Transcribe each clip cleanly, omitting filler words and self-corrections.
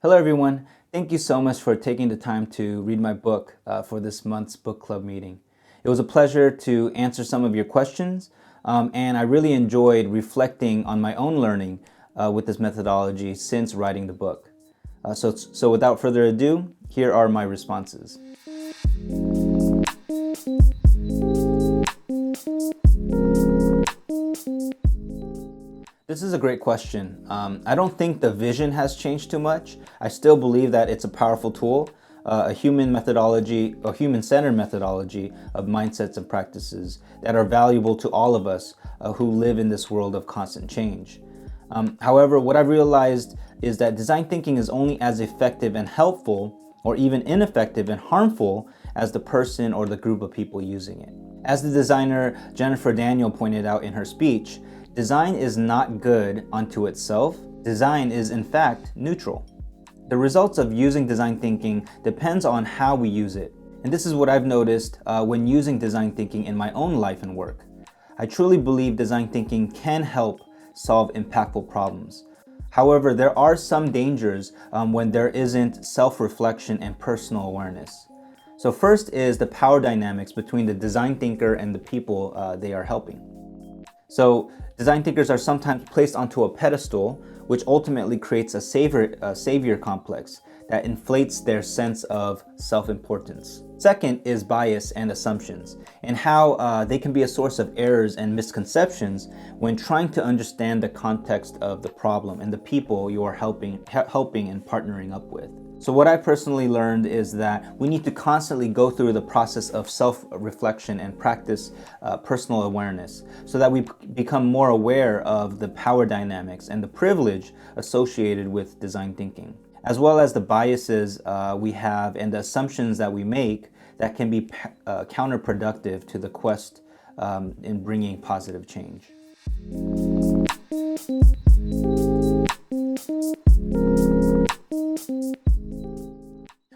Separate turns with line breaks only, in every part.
Hello, everyone. Thank you so much for taking the time to read my book for this month's book club meeting. It was a pleasure to answer some of your questions, and I really enjoyed reflecting on my own learning with this methodology since writing the book. So without further ado, here are my responses. This is a great question. I don't think the vision has changed too much. I still believe that it's a powerful tool, a human methodology, a human-centered methodology of mindsets and practices that are valuable to all of us who live in this world of constant change. However, what I've realized is that design thinking is only as effective and helpful, or even ineffective and harmful, as the person or the group of people using it. As the designer Jennifer Daniel pointed out in her speech, design is not good unto itself. Design is, in fact, neutral. The results of using design thinking depends on how we use it. And this is what I've noticed when using design thinking in my own life and work. I truly believe design thinking can help solve impactful problems. However, there are some dangers when there isn't self-reflection and personal awareness. So first is the power dynamics between the design thinker and the people they are helping. So design thinkers are sometimes placed onto a pedestal, which ultimately creates a savior complex that inflates their sense of self-importance. Second is bias and assumptions, and how they can be a source of errors and misconceptions when trying to understand the context of the problem and the people you are helping and partnering up with. So what I personally learned is that we need to constantly go through the process of self-reflection and practice personal awareness so that we become more aware of the power dynamics and the privilege associated with design thinking, as well as the biases we have and the assumptions that we make that can be counterproductive to the quest in bringing positive change.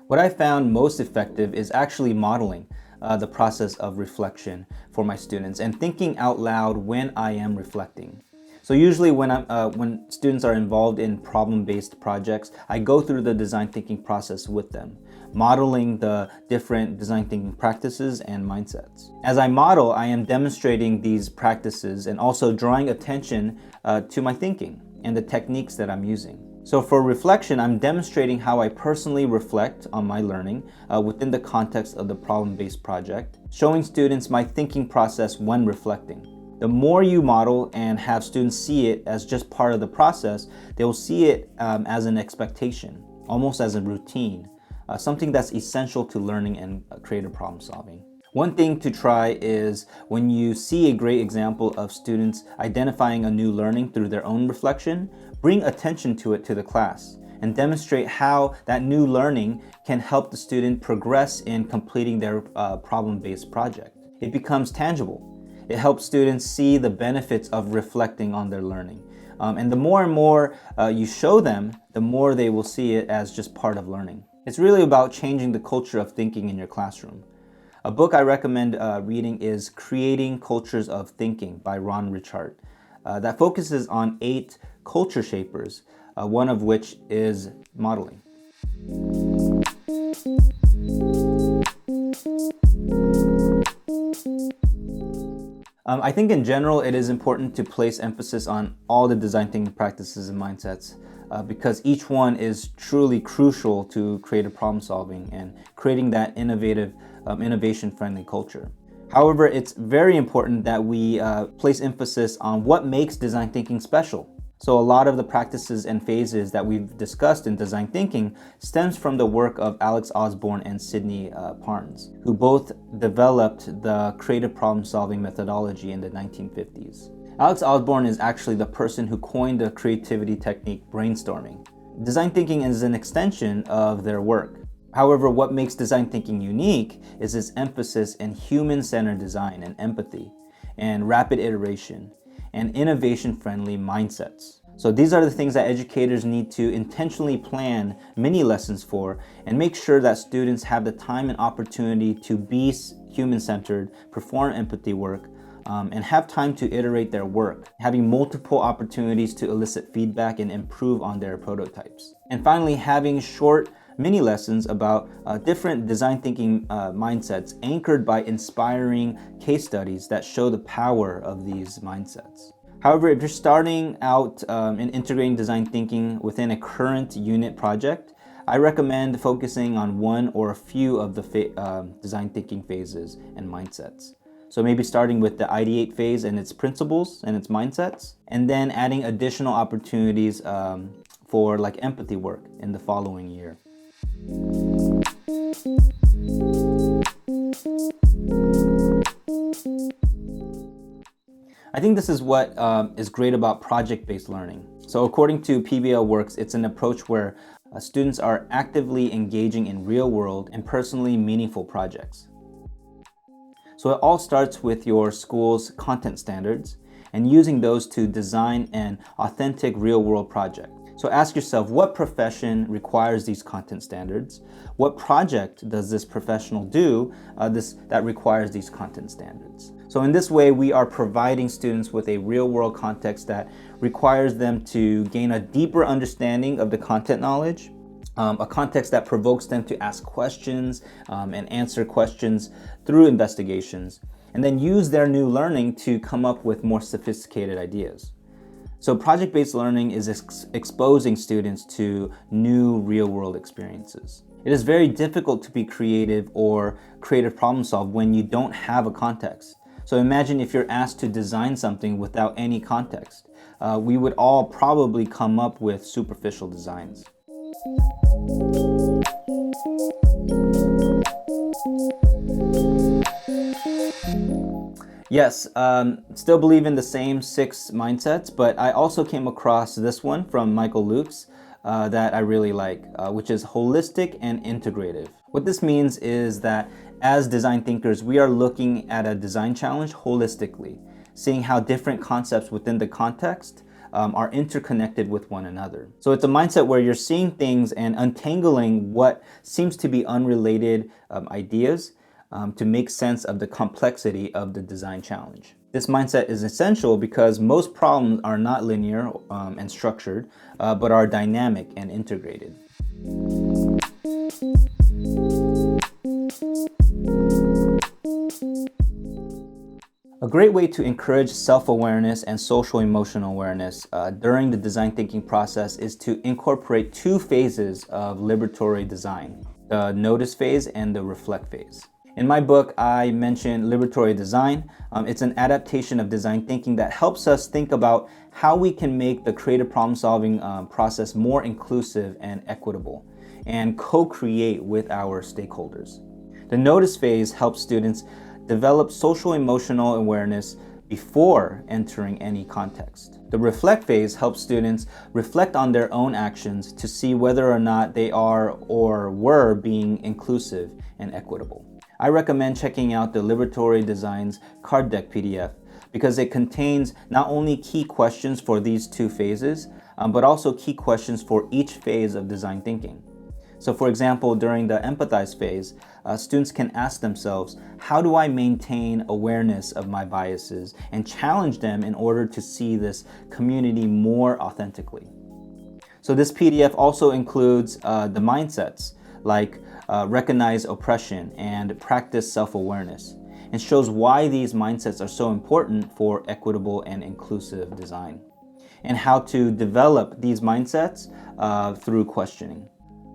What I found most effective is actually modeling the process of reflection for my students and thinking out loud when I am reflecting. So usually when students are involved in problem-based projects, I go through the design thinking process with them, modeling the different design thinking practices and mindsets. As I model, I am demonstrating these practices and also drawing attention to my thinking and the techniques that I'm using. So for reflection, I'm demonstrating how I personally reflect on my learning within the context of the problem-based project, showing students my thinking process when reflecting. The more you model and have students see it as just part of the process, they will see it as an expectation, almost as a routine, something that's essential to learning and creative problem solving. One thing to try is when you see a great example of students identifying a new learning through their own reflection, bring attention to it to the class and demonstrate how that new learning can help the student progress in completing their problem-based project. It becomes tangible. It helps students see the benefits of reflecting on their learning. And the more and more you show them, the more they will see it as just part of learning. It's really about changing the culture of thinking in your classroom. A book I recommend reading is Creating Cultures of Thinking by Ron Ritchhart that focuses on 8 culture shapers, one of which is modeling. I think in general it is important to place emphasis on all the design thinking practices and mindsets because each one is truly crucial to creative problem solving and creating that innovative, innovation-friendly culture. However, it's very important that we place emphasis on what makes design thinking special. So a lot of the practices and phases that we've discussed in design thinking stems from the work of Alex Osborne and Sidney Parnes, who both developed the creative problem-solving methodology in the 1950s. Alex Osborne is actually the person who coined the creativity technique brainstorming. Design thinking is an extension of their work. However, what makes design thinking unique is its emphasis in human-centered design and empathy, and rapid iteration, and innovation-friendly mindsets. So these are the things that educators need to intentionally plan mini lessons for and make sure that students have the time and opportunity to be human-centered, perform empathy work, and have time to iterate their work, having multiple opportunities to elicit feedback and improve on their prototypes. And finally, having short mini lessons about different design thinking mindsets anchored by inspiring case studies that show the power of these mindsets. However, if you're starting out in integrating design thinking within a current unit project, I recommend focusing on one or a few of the design thinking phases and mindsets. So maybe starting with the ideate phase and its principles and its mindsets, and then adding additional opportunities for like empathy work in the following year. I think this is what is great about project-based learning. So according to PBL Works, it's an approach where students are actively engaging in real-world and personally meaningful projects. So it all starts with your school's content standards and using those to design an authentic real-world project. So ask yourself, what profession requires these content standards? What project does this professional do that requires these content standards? So in this way, we are providing students with a real-world context that requires them to gain a deeper understanding of the content knowledge, a context that provokes them to ask questions and answer questions through investigations, and then use their new learning to come up with more sophisticated ideas. So project-based learning is exposing students to new real-world experiences. It is very difficult to be creative or creative problem solve when you don't have a context. So imagine if you're asked to design something without any context. We would all probably come up with superficial designs. Yes, still believe in the same 6 mindsets, but I also came across this one from Michael Lukes that I really like, which is holistic and integrative. What this means is that as design thinkers, we are looking at a design challenge holistically, seeing how different concepts within the context are interconnected with one another. So it's a mindset where you're seeing things and untangling what seems to be unrelated ideas to make sense of the complexity of the design challenge. This mindset is essential because most problems are not linear and structured, but are dynamic and integrated. A great way to encourage self-awareness and social emotional awareness during the design thinking process is to incorporate 2 phases of liberatory design, the notice phase and the reflect phase. In my book, I mentioned liberatory design. It's an adaptation of design thinking that helps us think about how we can make the creative problem-solving process more inclusive and equitable, and co-create with our stakeholders. The notice phase helps students develop social emotional awareness before entering any context. The reflect phase helps students reflect on their own actions to see whether or not they are or were being inclusive and equitable. I recommend checking out the Liberatory Designs Card Deck PDF because it contains not only key questions for these 2 phases, but also key questions for each phase of design thinking. So for example, during the empathize phase, students can ask themselves, how do I maintain awareness of my biases and challenge them in order to see this community more authentically? So this PDF also includes the mindsets like recognize oppression and practice self-awareness, and shows why these mindsets are so important for equitable and inclusive design, and how to develop these mindsets through questioning.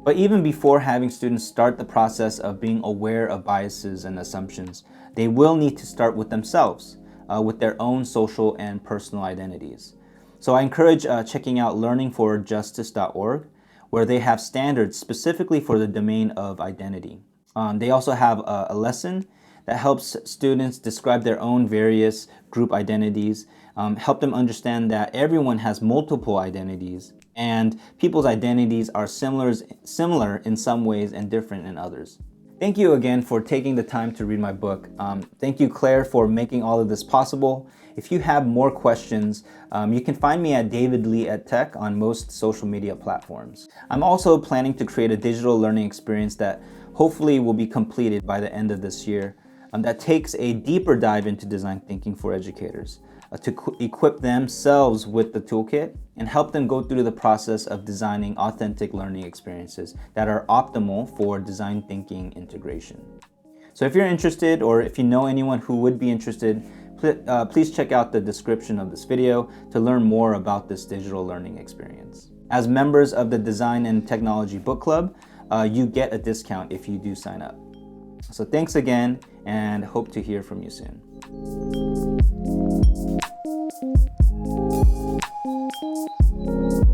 But even before having students start the process of being aware of biases and assumptions, they will need to start with themselves, with their own social and personal identities. So I encourage checking out learningforjustice.org, where they have standards specifically for the domain of identity. They also have a lesson that helps students describe their own various group identities, help them understand that everyone has multiple identities, and people's identities are similar in some ways and different in others. Thank you again for taking the time to read my book. Thank you, Claire, for making all of this possible. If you have more questions, you can find me at David Lee EdTech on most social media platforms. I'm also planning to create a digital learning experience that hopefully will be completed by the end of this year that takes a deeper dive into design thinking for educators. to equip themselves with the toolkit and help them go through the process of designing authentic learning experiences that are optimal for design thinking integration. So if you're interested, or if you know anyone who would be interested, please check out the description of this video to learn more about this digital learning experience. As members of the Design and Technology Book Club, you get a discount if you do sign up. So thanks again, and hope to hear from you soon.